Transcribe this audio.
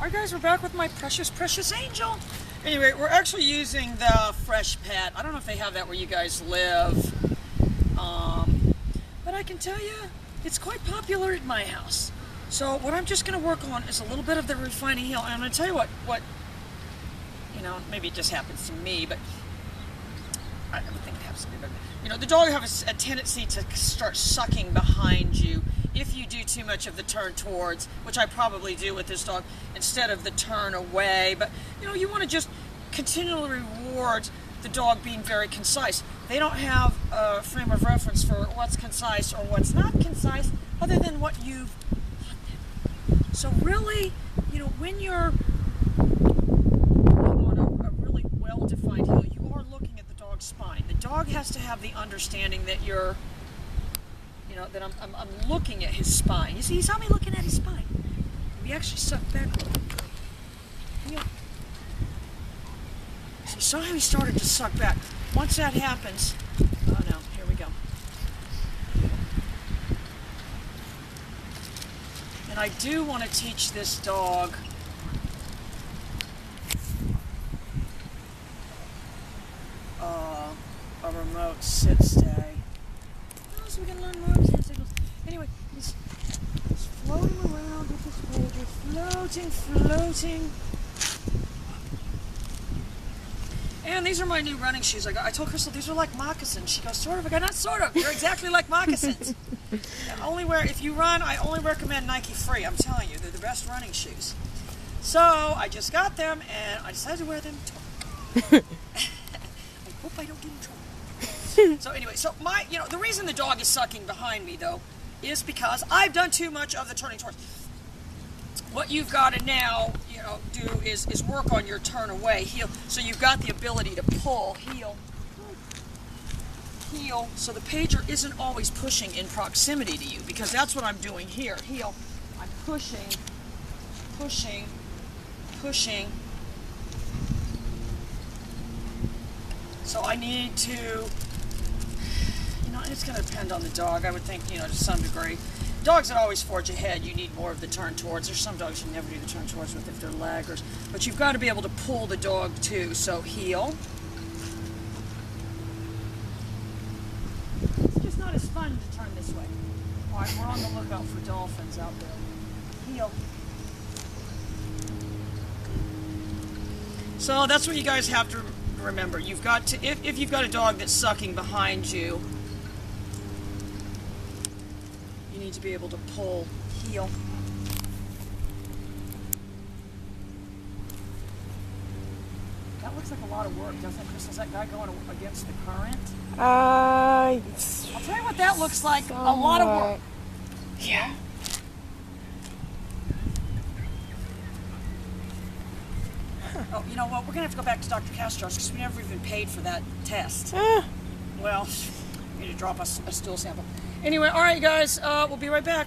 Alright guys, we're back with my precious, precious angel. Anyway, we're actually using the Fresh Pet. I don't know if they have that where you guys live. But I can tell you, it's quite popular at my house. So what I'm just going to work on is a little bit of the refining heel. And I'm going to tell you what, you know, maybe it just happens to me, but I don't think it happens to me. But, you know, the dog has a tendency to start sucking behind you if you do too much of the turn towards, which I probably do with this dog, instead of the turn away. But, you know, you want to just continually reward the dog being very concise. They don't have a frame of reference for what's concise or what's not concise other than what you've taught them. So really, you know, when you're on a really well-defined heel, you are looking at the dog's spine. The dog has to have the understanding that you're, you know, that I'm looking at his spine. You see, he saw me looking at his spine. He actually sucked back a little bit. Yeah. So you saw how he started to suck back. Once that happens, oh no, here we go. And I do want to teach this dog a remote sit stay. Oh, so we can learn more hand signals. Anyway, he's floating around with his pager, floating. And these are my new running shoes. I told Crystal these are like moccasins. She goes, sort of. I go, not sort of. They're exactly like moccasins. If you run, I only recommend Nike Free. I'm telling you, they're the best running shoes. So I just got them, and I decided to wear them. I hope I don't get in trouble. So anyway, the reason the dog is sucking behind me though is because I've done too much of the turning towards. What you've got to now, do is work on your turn away heel. So you've got the ability to pull heel, so the pager isn't always pushing in proximity to you, because that's what I'm doing here. Heel, I'm pushing. So I need to, it's going to depend on the dog. I would think, to some degree. Dogs that always forge ahead, you need more of the turn towards. There's some dogs you never do the turn towards with if they're laggers. But you've got to be able to pull the dog too. So heel. It's just not as fun to turn this way. All right, we're on the lookout for dolphins out there. Heel. So that's what you guys have to remember. You've got to, if you've got a dog that's sucking behind you, you need to be able to pull heel. That looks like a lot of work, doesn't it, Crystal? Is that guy going against the current? I'll tell you what that looks like. A lot of work. Yeah. Oh, you know what? We're going to have to go back to Dr. Castro's because we never even paid for that test. Well, we need to drop a stool sample. Anyway, all right, guys, we'll be right back.